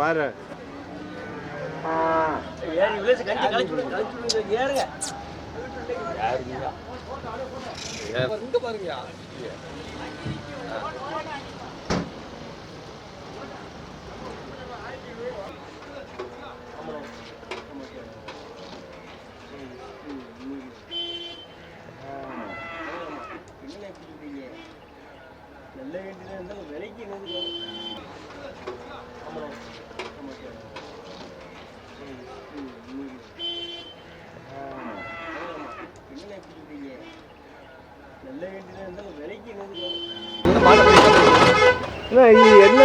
வார பாருங்க நல்ல வேண்டியதாக இருந்தாலும் விலைக்கு என்னது நல்ல வேண்டியதாக இருந்தாலும் விலைக்கு என்னது இது என்ன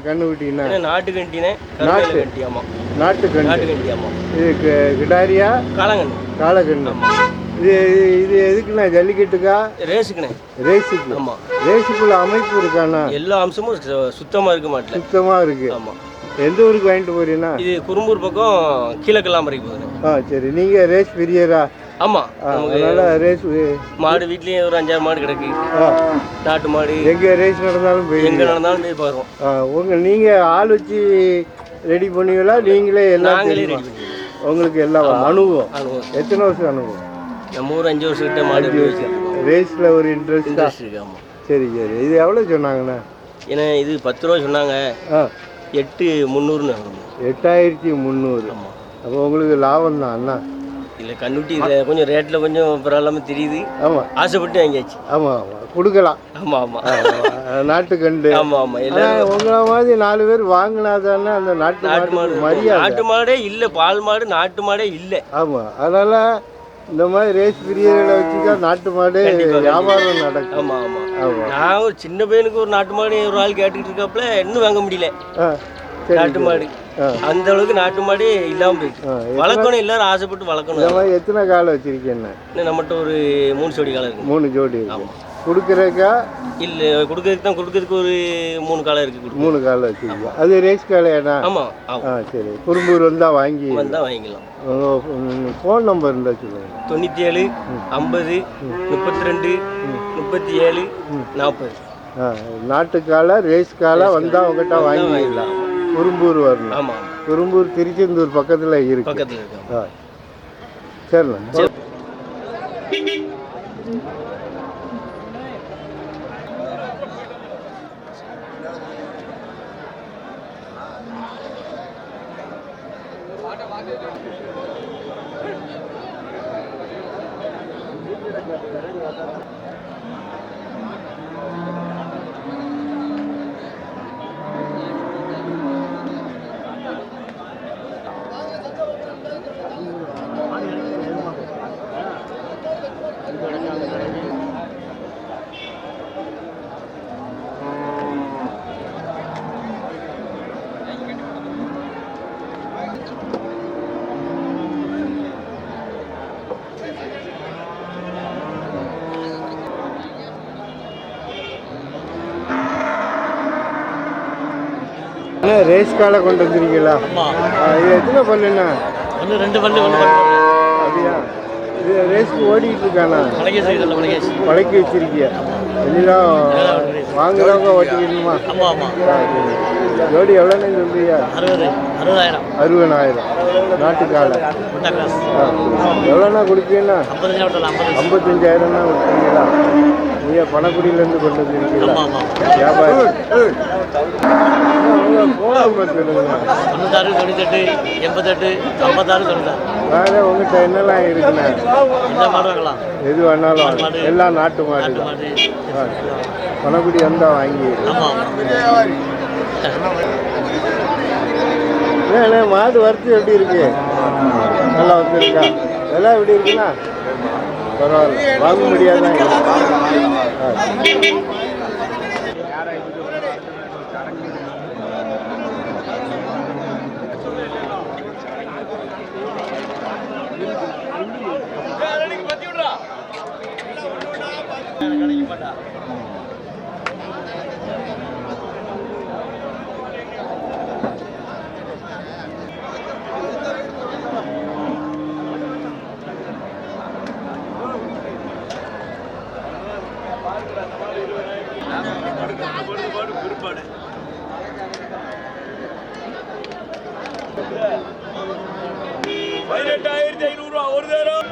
கண்ணுக்குட்டின்னா? நாட்டு கண்டினே நாட்டு கண்டி. ஆமாம், நாட்டு கண்டு. நாட்டு கண்டி. ஆமாம், இது கிடாரியா காலங்கண்ணு? காலக்கண்ணு. இது இது எதுக்குண்ணா? ஜல்லிக்கட்டுக்கா? ரேஸுக்குண்ணே. ரேஸுக்கு? ஆமாம். ரேஸுக்குள்ள அமைப்பு இருக்காண்ணா? எல்லா அம்சமும் சுத்தமாக இருக்க மாட்டேன். சுத்தமாக இருக்கு. ஆமாம். எந்த ஊருக்கு வாங்கிட்டு போறீங்கன்னா? இது குறும்பூர் பக்கம் கீழக்கெல்லாம் வரைக்கும் போகுதுண்ணே. சரி. நீங்கள் ரேஸ் பிரியரா? ஆமாம். அதனால ரேஸ் மாடு வீட்லேயும் ஒரு 5-6 மாடு கிடக்கு. நாட்டு மாடு எங்கே ரேஸ் நடந்தாலும் போய் எங்கே நடந்தாலும் போய் பாருவோம். நீங்கள் ஆள் வச்சு ரெடி பண்ணுவீங்களா? நீங்களே எல்லாம்? நாங்களே ரெடி பண்ணுவோம். உங்களுக்கு எல்லாம் அனுபவம்? எத்தனை வருஷம் அனுபவம்? நம்ம ஒரு 5 வருஷம் கிட்ட மாடு ரேஸில் ஒரு இன்ட்ரெஸ்ட் இருக்கு. ஆமாம். சரி சரி. இது எவ்வளோ சொன்னாங்கண்ணா? ஏன்னா இது 10 ரூபா சொன்னாங்க. 8,300. 8,300. ஆமாம். அப்போ உங்களுக்கு லாபம் தான் அண்ணா? இல்லை, கண்ணுட்டி கொஞ்சம் ரேட்டில் கொஞ்சம் பரவாயில்லாமல் தெரியுது. ஆமாம், ஆசைப்பட்டு வாங்கியாச்சு. ஆமாம் ஆமாம், கொடுக்கலாம். ஆமாம் ஆமாம், நாட்டு கண்டு. ஆமாம் ஆமாம். எல்லாம் உங்களை மாதிரி 4 பேர் வாங்கினாதானே அந்த நாட்டு மாடு மரியாதை. நாட்டு மாடே இல்லை, பால் மாடு நாட்டு மாடே இல்லை. ஆமாம், அதனால் இந்த மாதிரி ரேஸ் பிரியர்களை வச்சுதான் நாட்டு மாடு வியாபாரம் நடக்கும். ஆமாம் ஆமாம் ஆமாம். நான் ஒரு சின்ன பையனுக்கு ஒரு நாட்டு மாடு ஒரு ஆள் கேட்டுக்கிட்டு இருக்காப்புல இன்னும் வாங்க முடியல. நாட்டு மாடு அந்த அளவுக்கு நாட்டு மாடே இல்லாமல் போயிட்டு வளர்க்கணும். எல்லாரும் ஆசைப்பட்டு வளர்க்கணும். இந்த மாதிரி எத்தனை காலம் வச்சிருக்கேன்? நம்மகிட்ட ஒரு 3 ஜோடி காலம் இருக்கு. 3 ஜோடி? ஆமாம். கொடுக்குறக்கா? இல்லை, கொடுக்கறதுக்கு தான். கொடுக்கறதுக்கு ஒரு 3 காலம் இருக்கு. 3 காலம் வச்சிருக்கேன். அது ரேஸ் காலையாண்ணா? ஆமாம். சரி. குறும்பூர் வந்தால் வாங்கிக்கலாம். ஃபோன் நம்பர் இருந்தால் சொல்லுங்கள். 97 50 32 37 40. நாட்டுக்கால ரேஸ் காலை வந்தால் உங்கள்கிட்ட வாங்கிக்கலாம். குறும்பூர் வரணும். ஆமாம். குறும்பூர் திருச்செந்தூர் பக்கத்தில் இருக்கு. பக்கத்தில் இருக்கு. சரிண்ணா. ரேஸ் காலை கொண்டு வந்துருக்கீங்களா? இது எத்தனை பல்லுண்ணா? 2 பல்லு. அப்படியா? இது ரேஸ்க்கு ஓடிக்கிட்டு இருக்காண்ணா? பழக்கி வச்சிருக்கியா? எல்லாம் வாங்குறவங்க ஓட்டிக்கணுமா? ஜோடி எவ்வளோன்னு சொல்றியா? 60,000. நாட்டு காலை எவ்வளோண்ணா கொடுப்பீங்கன்னா? 55,000 கொடுப்பீங்களா? நீங்கள் பணக்குடியிலேருந்து கொண்டு வந்துருக்கீங்களா? வியாபாரம். 96 98 88 56 96. வேறு உங்கள்கிட்ட என்னெல்லாம் இருக்குண்ணா? எது வேணாலும் எல்லாம் நாட்டு மாடு. பணக்குடி வந்தால் வாங்கி. ஏண்ணே மாடு வறுத்து எப்படி இருக்கு? நல்லா வந்துருக்கா? எல்லாம் எப்படி இருக்குண்ணா? பரவாயில்ல, வாங்க முடியாதான். 1500 ஒரு தேரம்.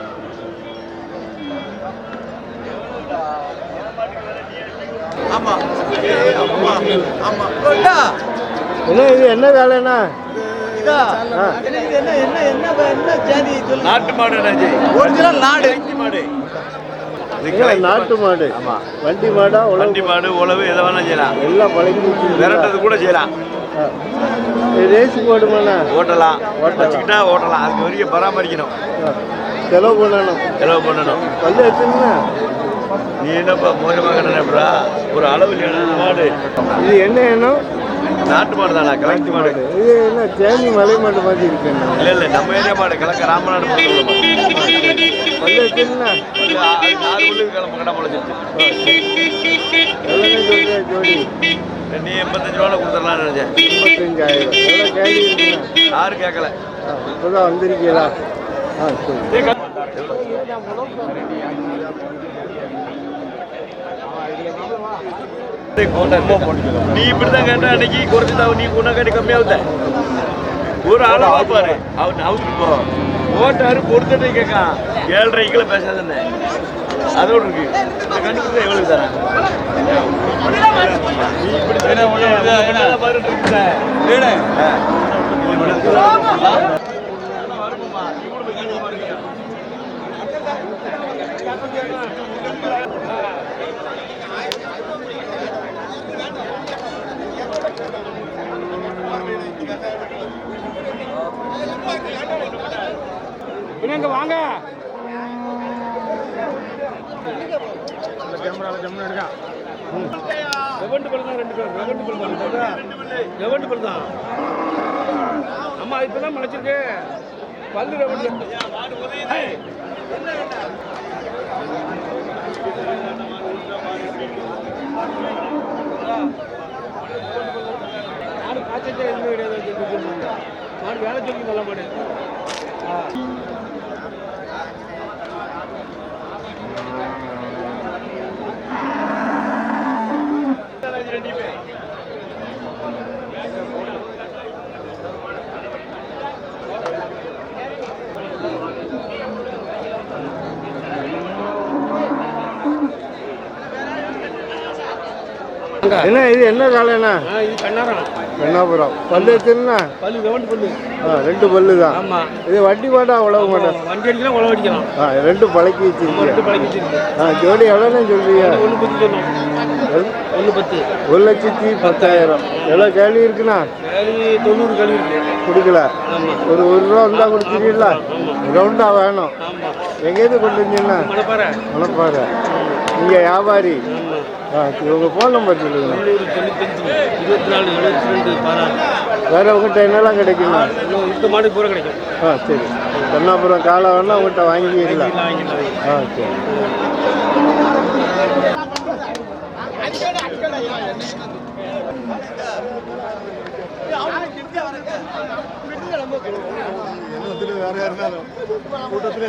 ஆமா ஆமா. என்ன இது என்ன வேலைண்ணா? நாட்டு மாடு ஒரிஜினல் நாடு மாடு. நாட்டு மாடு. ஆமா. வண்டி மாடா? வண்டி மாடு, உழவு எதை வேணாலும் செய்யலாம். எல்லாம் பழக்கி விரட்டது கூட செய்யலாம். ரேஸ் போடுமாண்ணா? ஓட்டலாம், வச்சுக்கிட்டா ஓட்டலாம். அதுக்கு வரைய பராமரிக்கணும், செலவு பண்ணணும். வந்து வச்சுருந்தா நீ என்னப்பா மோசமாக நினைப்பா? ஒரு அளவு மாடு. இது என்ன எண்ணம்? நாட்டு மாடு தானே, கலெக்ட் மாடு. இது என்ன தேனி மலை மாடு மாதிரி இருக்கு? இல்லை நம்ம ஏரியா மாடு, கிழக்க ராமநாடு மாடு. வந்து வச்சுருந்தா 4 உள்ளுக்கு கிளம்ப கடை முளைச்சிருச்சு. எவ்வளோ சொல்றியா ஜோடி? நீ 85 ரூபாவில் கொடுத்துடலாம்னு நினைச்சேன். 85,000. எவ்வளோ கேள்வி இருக்குண்ணா? யாரும் கேட்கல. இப்போதான் வந்திருக்கீங்களா? சரி. நீ இப்படிதான் கேட்ட அன்னைக்கு குறைச்சு நீ உன்ன கட்டி கம்மியாகுத. ஒரு ஆளா பாரு, அவன் ஹவுஸ்க்கு போ ஓட்டாரு பொறுத்தட்டே கேட்கான். 7.5 கிலோ பேசாத அதோடு இருக்கு. கண்டுபிடிச்சா எவ்வளவு தரேன்? நீ இப்படி இங்க வாங்க. அம்மா இப்பதான் முளைச்சிருக்கு பல்லு. மாடு காய்ச்சல் எதுவுமே கிடையாது. மாடு வேலை சொல்லி நல்ல மாடு. என்ன இது என்ன காலைண்ணா? இது கண்ணாரம் கண்ணாபுரம். பல்லு வச்சுருந்தா? பல்லு வெவண்டு பல்லு. 2 பல்லு தான். ஆமாம். இது வண்டி மாட்டா உழவு மாட்டா? வண்டி அடிக்கலாம், உழவு அடிக்கலாம். 2 பழக்கி வச்சிருக்கீங்க. 2 பழக்கி வச்சிருக்கு. ஜோடி எவ்வளோன்னு சொல்றீங்க? 110 சொன்னோம். 110. 1,10,000. எவ்வளோ கேள்வி இருக்குண்ணா? கேள்வி 90 கேள்வி இருக்கு. கொடுக்கல. ஆமாம். ஒரு ரூபா வந்தால் கொடுத்துருக்கீங்களா? ரவுண்டாக வேணும். ஆமாம். எங்கேருந்து கொண்டு வந்தீங்கன்னா? மணப்பாறை. மணப்பாறை. நீங்கள் வியாபாரி? உங்கள் ஃபோன் நம்பர் சொல்லுங்க. 24 72 16. வேறு உங்கள்கிட்ட என்னெல்லாம் கிடைக்குமா? இந்த மாடு பூரா கிடைக்கும். சரி. கண்ணாபுரம் காலை வேணா உங்கள்கிட்ட வாங்கிக்கலாம். சரி. வேற யாருந்தாலும் கூட்டத்தில்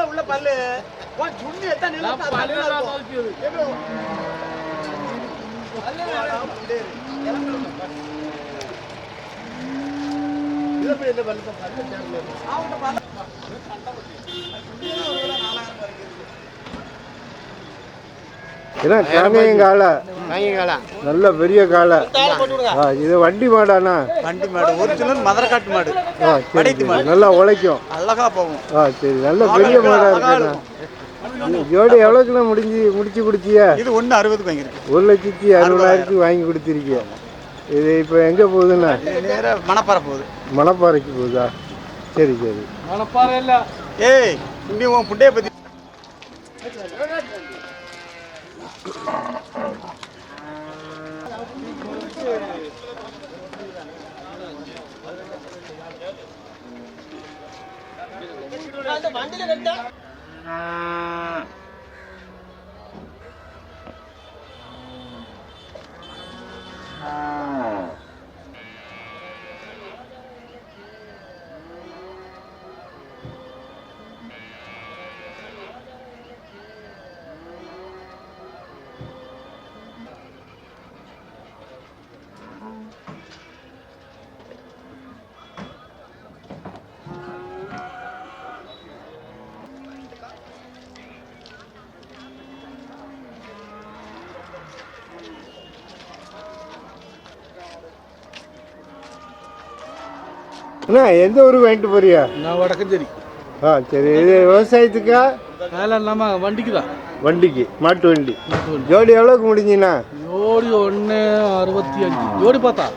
உள்ள பல்லு சுண்ணி நல்ல பெரிய காலை. இது வண்டி மாடானா? வண்டி மாடு, ஒரிஜினல் மதுரக்காட்டு மாடு. நல்லா உழைக்கும், அழகா போகும். சரி, நல்ல பெரிய மாடா இருக்குண்ணா. ஜோடி எவ்வளோக்குள்ள முடிச்சு கொடுத்தியா? இது 1,60 வாங்கியிருக்கு. 1,60,000 வாங்கி கொடுத்துருக்கியா? இது இப்போ எங்கே போகுதுண்ணா? நேராக மணப்பாறை போகுது. மணப்பாறைக்கு போகுதா? சரி சரி. மணப்பாறை இல்லை. ஏய், இங்கே உன் புண்டையை பற்றி அண்ணா எந்த ஊருக்கு வாங்கிட்டு போறியா? நான் வடக்கஞ்சேரி. சரி. இது விவசாயத்துக்கா? அதெல்லாம் நம்ம வண்டிக்கு தான். வண்டிக்கு, மாட்டு வண்டி. ஜோடி எவ்வளோக்கு முடிஞ்சுண்ணா? ஜோடி 1,65. ஜோடி பார்த்தா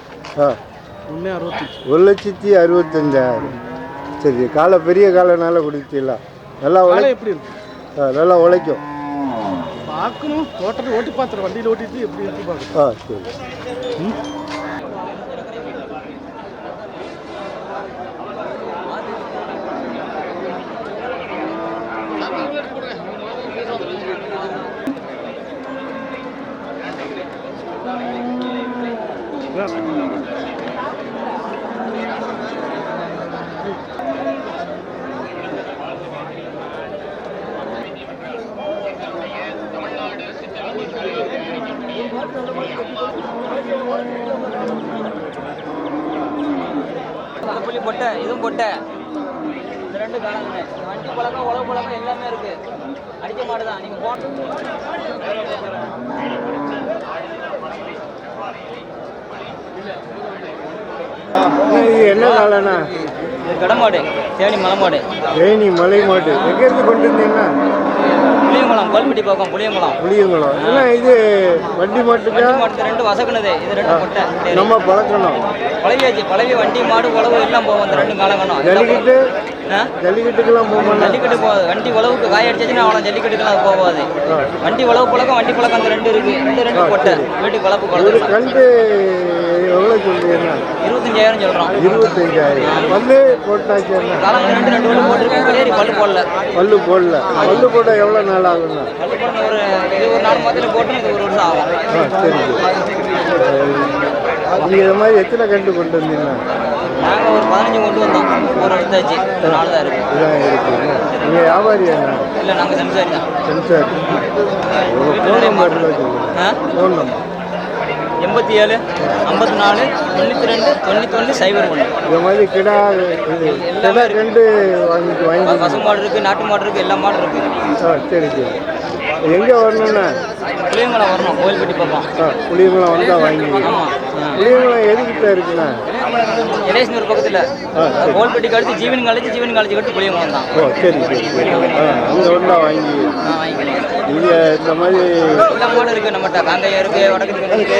1,65,000. 1,65,000. சரி. காலை பெரிய காலைனால குடிச்சிடலாம். நல்லா எப்படி இருக்கு? நல்லா உழைக்கும். பார்க்கணும். தோட்டத்தை ஓட்டி பார்த்துறேன். வண்டியில் ஓட்டிட்டு எப்படி இருக்கு பார்க்கணும். சரி. பொட்டை இதுவும் பொட்டை. இந்த ரெண்டு காலங்க வண்டி பழக்கம் உழவு பழக்கம் எல்லாமே இருக்கு. அடிக்க மாட்டுதான் நீங்க போன என்ன காலண்ணா? கடமாடு தேனி மலை மாடு. தேனி மலை மாடு எங்கேருந்து கொண்டு வந்தீங்கன்னா? புளியங்குளம் கோல்பட்டி பக்கம் புளியங்குளம். புளியங்குளம். ஏன்னா இது வண்டி மாட்டுக்கா? மாட்டுக்கு ரெண்டு வசக்குனது. இது ரெண்டு பொட்டை நம்ம பழக்கணும். பழவியாச்சு. பழவி வண்டி மாடு உழவு எல்லாம் போவோம். இந்த ரெண்டு காலங்கணும். ஜல்லிக்கட்டு ஜல்லிக்கட்டுக்கெல்லாம் போக ஜல்லிக்கட்டு போகாது. வண்டி உழவுக்கு காய அடிச்சுன்னா அவ்வளோ ஜல்லிக்கட்டுக்கெல்லாம் போகாது. வண்டி உழவு பழக்கம் வண்டி பழக்கம் அந்த ரெண்டு இருக்கு. ரெண்டு பொட்டை வீட்டுக்கு வளர்ப்பு குழந்தை. கண்டு எவ்வளோ சொல்றீங்கன்னா? 25,000 சொல்கிறோம். 25,000. பல்லு போட்டாச்சு. காலங்கள் ரெண்டு பல்லு போட்டிருக்கேன். வெளியேறி பல்லு போடல. பல்லு போடல. பல்லு போட எவ்வளோ நாள் ஆகும்னா? பல்லு போட ஒரு 4 மாதத்தில் போட்டு இது 1 வருஷம் ஆகும். சரி. நீங்கள் இது மாதிரி எத்தனை கண்டு கொண்டு வந்தீங்கன்னா? நாங்கள் ஒரு 15 கொண்டு வந்தோம். ஒரு எடுத்தாச்சு. 4 தான் இருக்கு. இதான் இருக்கு. நீங்கள் வியாபாரியா? இல்லை நாங்கள் சென்சாரி தான். Sensory. Phone number phone number 87 54 92 91 01. இந்த மாதிரி கிடா கண்டு வாங்கி பசு மாடு இருக்குது, நாட்டு மாடு இருக்குது, எல்லா மாடும் இருக்குது. சரி. எங்கே வரணும்னா? புளியங்குளம் வரணும். கோயில்பட்டி பக்கம். புளியங்குளம் வந்தால் வாங்கி. ஆமாம். புளியங்குளம் எதுக்கிட்ட இருக்குண்ணா? எடேஸ்னூர் பக்கத்தில். கோயில்பட்டிக்கு அடுத்து ஜீவன் காலேஜ் கட்டு புளியங்குளம் தான். சரி. அங்கே வந்தால் வாங்கி வாங்கிக்கலாம். இங்கே இந்த மாதிரி எல்லா மாடும் இருக்குது நம்மகிட்ட. காங்கையா இருக்குது, வடக்கு இருக்குது,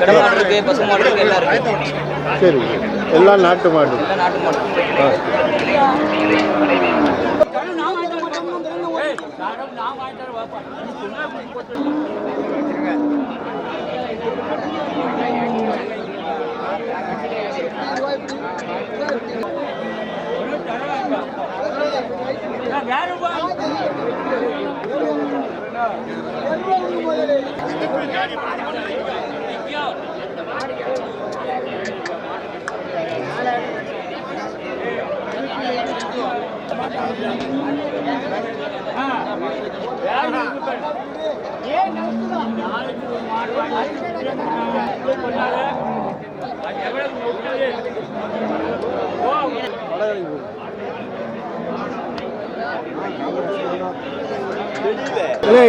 கடை மாடு இருக்குது, பசு மாடு இருக்குது, எல்லாம் இருக்குது. சரி. எல்லாம் நாட்டு மாடு. எல்லாம் நாட்டு மாடு.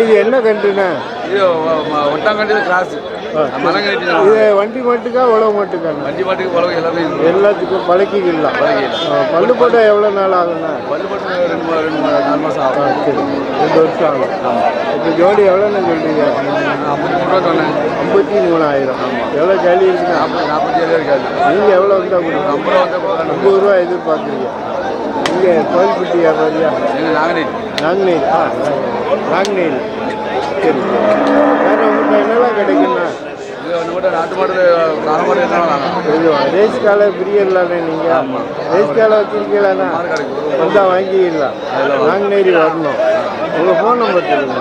இது என்ன கண்டுண்ணா? இது ஒட்டாங்கண்டு கிராஸ். இது வண்டி மாட்டுக்கா உழவு மாட்டுக்கா? வண்டி மாட்டுக்கு உழவு எல்லாமே எல்லாத்துக்கும் பழக்கிக்கலாம். பல்லு போட்ட எவ்வளோ நாள் ஆகுண்ணா? பல்லு போட்டு 4 மாதம் ஆகும். சரி. 2 வருஷம் ஆகும். இப்போ ஜோடி எவ்வளோண்ணா சொல்றீங்க? 53 ரூபா சொன்னேன். 53,000. எவ்வளோ ஜாலி இருக்குண்ணா? 47 இருக்காது. நீங்கள் எவ்வளோ வந்தால் கொடுங்க? 50 ரூபா எதிர்பார்க்குறீங்க. இங்கே கோயில்பட்டி வியாபாரியா? நாங்குநேரி. நாங்குநேரி. சரி. வேறு உங்கள்கிட்ட என்னெல்லாம் கிடைக்குண்ணா? இது நாட்டு மாடு காலமாடு இது ரேஸ் காலை பிரியலானே நீங்கள் ரேஸ் காலை வச்சுருக்கீங்களாண்ணா வந்தால் வாங்கிக்கலாம் நாங்குநேரி வரணும் உங்கள் ஃபோன் நம்பர் சொல்லுங்க.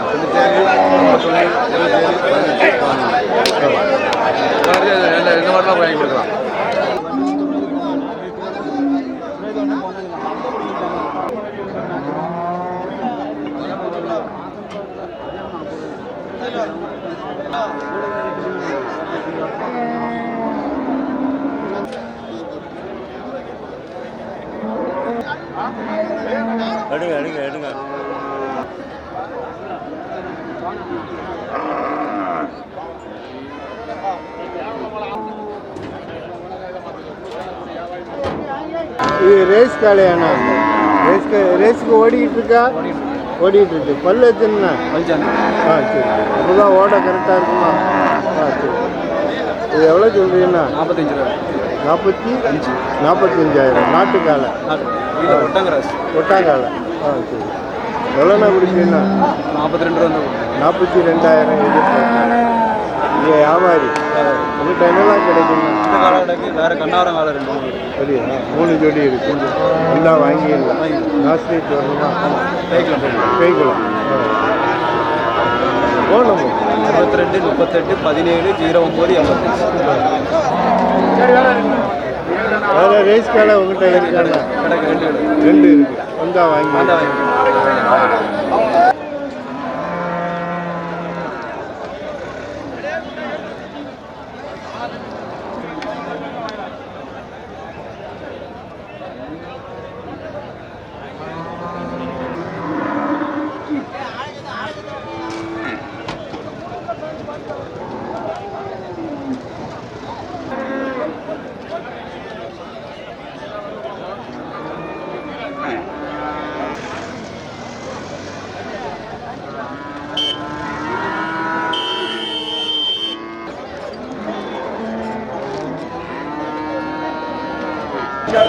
இந்த மாதிரிலாம் வாங்கி கொடுக்கலாம். எடுங்க இது ரேஸ் காளையாண்ணா ரேஸுக்கு ஓடிக்கிட்டு இருக்கா ஓடிக்கிட்டு இருக்கு பல்லு வச்சுருண்ணா சரி அப்போதான் ஓட கரெக்டாக இருக்குமா சரி இது எவ்வளோ சொல்கிறீங்கண்ணா 45,000 நாட்டுக்காலை ஒட்டாங்காலை சரி எவ்வளோண்ணா கொடுப்பீங்கண்ணா 42,000 நீங்கள் வியாபாரி இந்த டைமெல்லாம் கிடைக்குண்ணா வேறு கண்ணாரம் வேலை 2 சரியா 3 ஜோடி இருக்கு எல்லாம் வாங்கிடலாம் நாஸ்ட்ரீட் வரணுமா கைக்குளம் ஃபோன் நம்பர் 22 38 17 09 85. வேறு ரேஸ் காலை உங்கள்கிட்ட இருக்காண்ணா 2 இருக்கு வந்தால் வாங்கி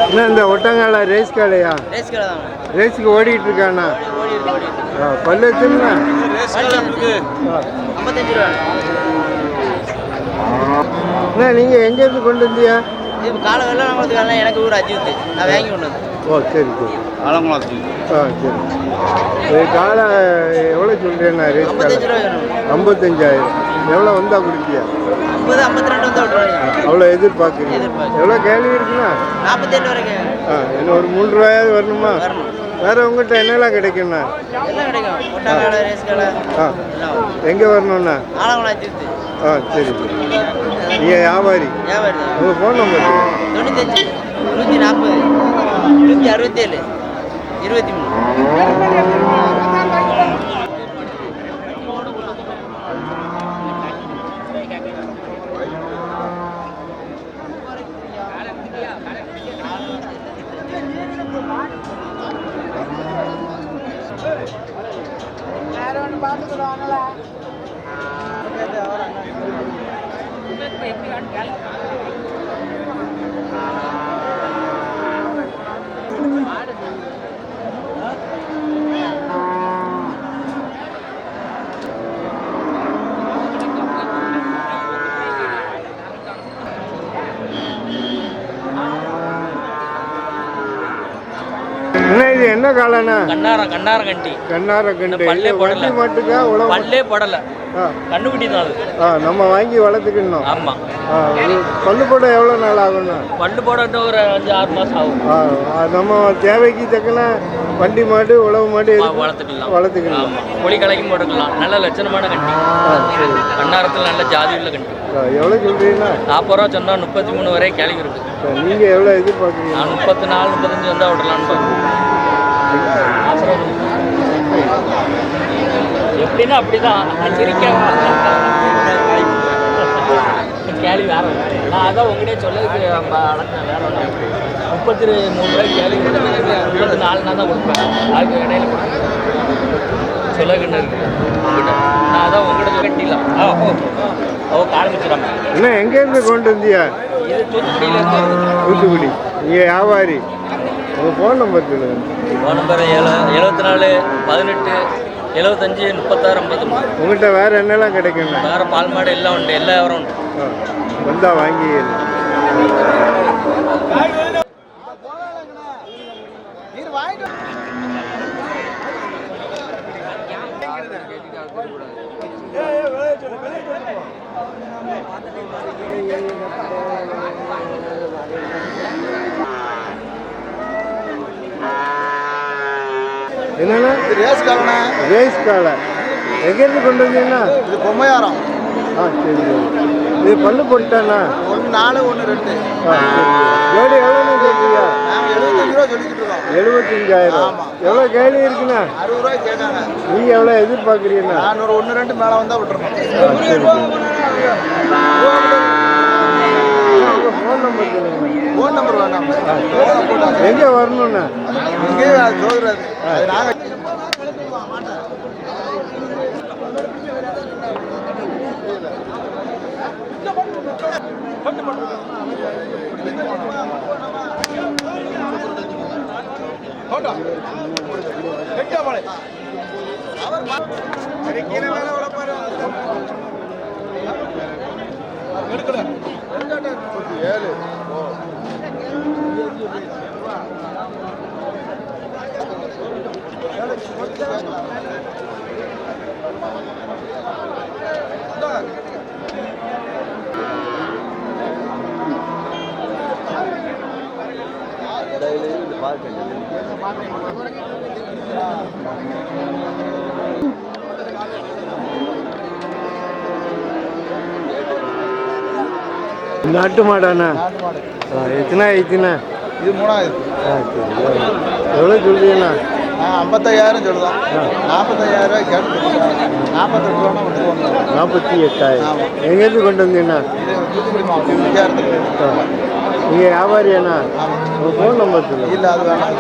என்ன இந்த ஒட்டங்கால ரேஸ் காலையா ரேஸுக்கு ஓடிட்டு இருக்காண்ணா பல்லு வச்சுருண்ணா 55 ரூபா. அண்ணா நீங்கள் எங்கேருந்து கொண்டு வந்தியா இப்போ காலை வெள்ளம் நம்மளுக்கு எனக்கு ஊர் அஜித் நான் வாங்கி கொண்டு வந்தேன். ஓ சரி சரி ஆலங்குளம் சரி இது காலை எவ்வளோ சொல்கிறேண்ணா ரேஸ் காலை 55 ரூபா வேணும். 55,000 எவ்வளோ வந்தால் கொடுப்பியா 50 52 வந்து விட்டுருவாங்க. அவ்வளோ எதிர்பார்க்குறீங்க எவ்வளோ கேள்வி இருக்குண்ணா 47 வரைக்கும் இன்னும் ஒரு 3 ரூபாயாவது வரணுமா வரணும். வேறு உங்கள்கிட்ட என்னெல்லாம் கிடைக்குண்ணா எல்லாம் கிடைக்கும். ஒட்டாங்காலை ரேஸ் காலை எல்லாம் எங்கே வரணுண்ணா ஆலங்குளம் அஜித் சரி சரி நீங்கள் வியாபாரி வியாபாரி தான். உங்கள் ஃபோன் நம்பர் 95 140 167 23. இது என்ன காலண்ணா கண்ணார கண்டி கண்ணார கண்டு பல்லே போடல. வண்டி மாட்டுக்கா உழவு பல்லே படல ஆ கண்ணுக்குட்டி தான் அது. நம்ம வாங்கி வளர்த்துக்கணும் ஆமா இது பல்லு போட எவ்வளோ நாள் ஆகும்ண்ணா பல்லு போடட்டு ஒரு 5-6 மாசம் ஆகும். நம்ம தேவைக்கு தக்கன வண்டி மாடு உழவு மாடு வளர்த்துக்கலாம். ஆமா கோழி கலைக்கும் போட்டுக்கலாம். நல்ல லட்சணமான கண்டி. கண்ணாரத்தில் நல்ல ஜாதி உள்ள கண்டி. எவ்வளோ சொல்றீங்களா 40 ரூபா சொன்னா 33 வரை கேள்வி இருக்கு. நீங்கள் எவ்வளோ எதிர்பார்க்குறீங்க நான் 34 35 வந்தா விடலான்னு பார்க்குறேன். எப்படின்னா அப்படிதான் கேள்வி வேற நான் அதான் உங்ககிட்டே சொல்லதுக்கு அடக்கம் வேற 33 ரூபாய்க்கு கேள்வி 34 நான் தான் கொடுப்பேன். அதுக்கு இடையில கொடுப்பேன் சொல்லக்கிட்ட இருக்கு உங்ககிட்ட. நான் அதான் உங்ககிட்ட கட்டிடலாம். ஆரம்பிச்சிடாம என்ன எங்கேருந்து கொண்டு வந்தியா இது தூத்துக்குடியிலேருந்து தூத்துக்குடி நீங்கள் வியாபாரி உங்கள் ஃபோன் நம்பர் சொல்லுங்கள் ஃபோன் நம்பர் 74 18 75 36 50. உங்கள்கிட்ட வேறு என்னெல்லாம் கிடைக்குண்ணா? வேறு பால் மாடு எல்லாம் உண்டு, எல்லா விவரம் உண்டு. வந்தால் வாங்கி என்னன்னா ரேஸ் காலண்ணா, ரேஸ் காலை எங்கேருந்து கொண்டு வந்தீங்கன்னா? இது பொம்மையாரம். சரி சரி. இது பல்லு போட்டாண்ணா? 1 4 1 2. ஜோடி எவ்வளோன்னு சொல்றீங்க? நாங்கள் 75 ரூபா சொல்லிக்கிட்டு இருக்கோம். 75,000. எவ்வளோ கேள்வி இருக்குண்ணா? 60 ரூபாய்க்கு கேட்காங்க. நீங்கள் எவ்வளோ எதிர்பார்க்குறீங்கண்ணா? நான் ஒரு 1 2 மேலே வந்தால் விட்டுருக்கோம். சரி சரி. உங்கள் ஃபோன் நம்பர் சொல்லுங்கண்ணா. ஃபோன் நம்பர் வேண்டாம். எங்கே வரணுண்ணா? இங்கேயே சோதராது. அது நாங்கள் நாட்டு மாடாண்ணா? எத்தனை ஆயிடுச்சுண்ணா? இது 3,000. சரி. எவ்வளோ சொல்றீங்கண்ணா? 55,000 சொல்லுதோம். 45,000 ரூபாய் கேட்டு 48 ரூபா விட்டுருவோம். 48,000. எங்கேருந்து கொண்டு வந்தீங்கண்ணா? இது தூத்துக்குடி மாவட்டம் வித்தியாசத்துக்கு. நீங்கள் வியாபாரியாண்ணா? உங்கள் ஃபோன் நம்பர் சொல்லுங்கள். இல்லை, அது வேணாம்.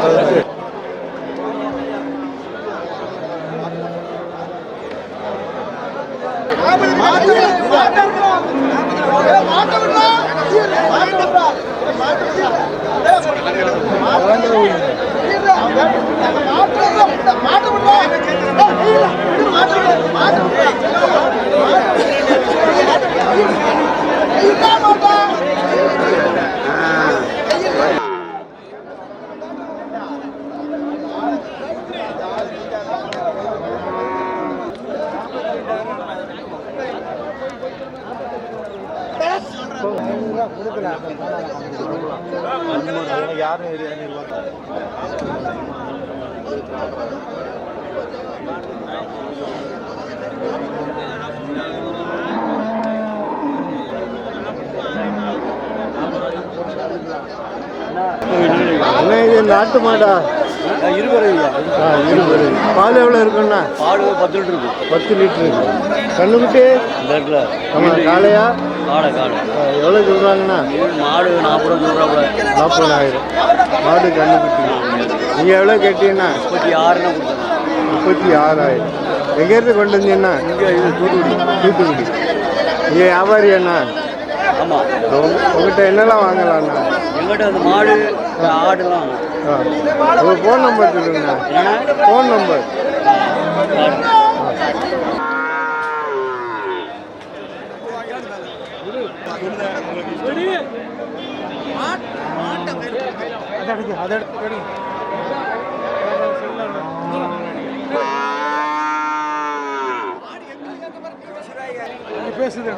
அண்ணா இது நாட்டு மாடா? இருபது. இருபது. பால் எவ்வளோ இருக்குண்ணா? பால் 10 லிட்டர் இருக்கு. 10 லிட்டர் இருக்கு. கண்ணுக்குட்டி? இந்த இடத்துல ஆமாம். காளையா? காடை. எவ்வளோ சொல்கிறாங்கண்ணா? மாடு 40 ரூபா. 40,000. மாடு கண்ணுக்குட்டி. நீங்கள் எவ்வளோ கேட்டீங்கன்னா? 36 36,000. எங்கேருந்து கொண்டு வந்தீங்கன்னா? இங்கே இது தூத்துக்குடி. நீங்கள் வியாபாரியாண்ணா? ஆமாம். உங்கள்கிட்ட என்னெல்லாம் வாங்கலாம்ண்ணா? எங்கிட்ட அந்த மாடு ஆடுலாம். உங்கள் ஃபோன் நம்பர் சொல்லுங்கண்ணா. Phone number. பேசுது.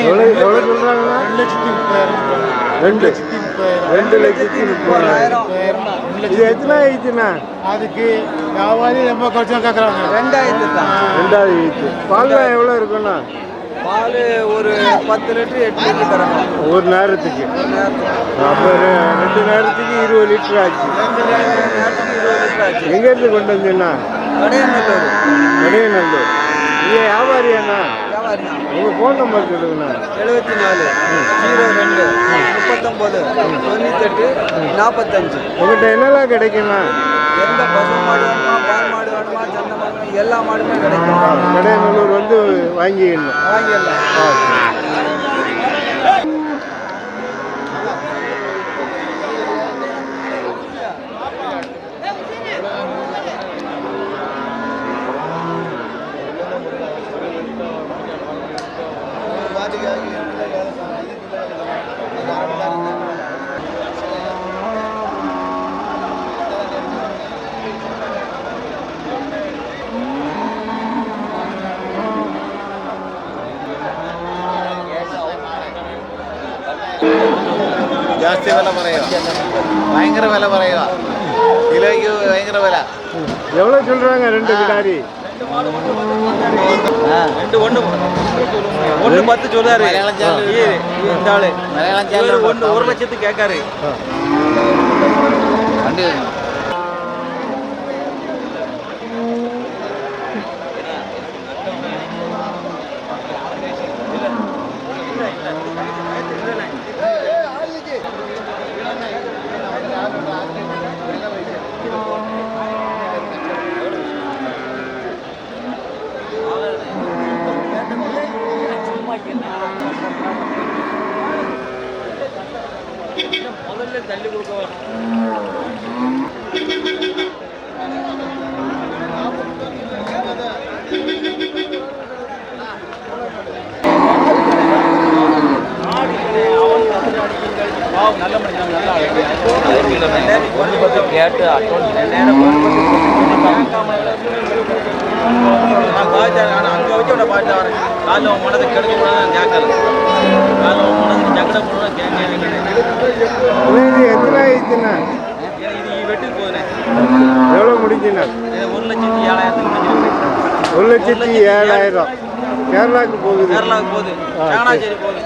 எவ்வளோ சொல்கிறாங்கண்ணா? 2,30,000. இது எத்தனை ஆயிடுச்சுண்ணா? அதுக்கு வியாபாரி ரொம்ப கொஞ்சம் கேட்குறாங்க. 2,000 தான். 2,000 ஆயிடுச்சு. பால்லாம் எவ்வளோ இருக்குண்ணா? பால் ஒரு 10 லிட்டர் 8 லிட்டர் கறக்கும் ஒரு நேரத்துக்கு. அப்போ 2 நேரத்துக்கு 20 லிட்டர் ஆச்சு. 2 நேரத்துக்கு 20 லிட்டர் ஆச்சு. எங்கேருந்து கொண்டு வந்தீங்கன்னா? கடையநல்லூர். கடையநல்லூர். நீங்கள் வியாபாரியாண்ணா? வியாபாரியா. உங்கள் ஃபோன் நம்பர் சொல்லுங்கண்ணா. 74 02 39 98 45. உங்கள்கிட்ட என்னெல்லாம் கிடைக்குண்ணா? எந்த பசு மாடு வேணுமா, பால் மாடு வேணுமா, சந்தை மாடு வேணுமா, எல்லா மாடுமே கிடைக்கும். கடையநல்லூர் வந்து வாங்கிடணும். வாங்கிடலாம். ಜಾಸ್ತಿ ಬೆಲೆ ಬರೆಯುವ ಭಯಂಕರ ಬೆಲೆ ಬರೆಯುವ ಕಿಲೋಗೆ ಭಯಂಕರ ಬೆಲೆ. எவ்வளோ சொல்கிறாங்க 2 கிடாரி? 2 1 10 சொல்றாரு. இந்த ஆளு மலையாளம் சேனல் 1 லட்சத்துக்கு கேட்காரு. முதல்ல தள்ளி கொடுக்க நல்ல மனுஷன் நல்லா ஒன்று பத்து கேட்டு அட்டோன் நேரம் நான் பாய்ச்சேன். நான் அங்கே வச்சு அவனை பாய்ச்சா வரேன். காலைல உன் மனதை கெடுக்க கூட நான் கேட்கல. காலைல உன் மனதை ஜக்கடை போட கேட்க எத்தனை ஆயிடுச்சுண்ணா? இது வெட்டுக்கு போகுதுண்ணே. எவ்வளோ முடிஞ்சுண்ணா? 1,07,000 முடிஞ்சிருக்கு. 1,07,000. கேரளாவுக்கு போகுது. கேரளாவுக்கு போகுது. சாணாச்சேரி போகுது.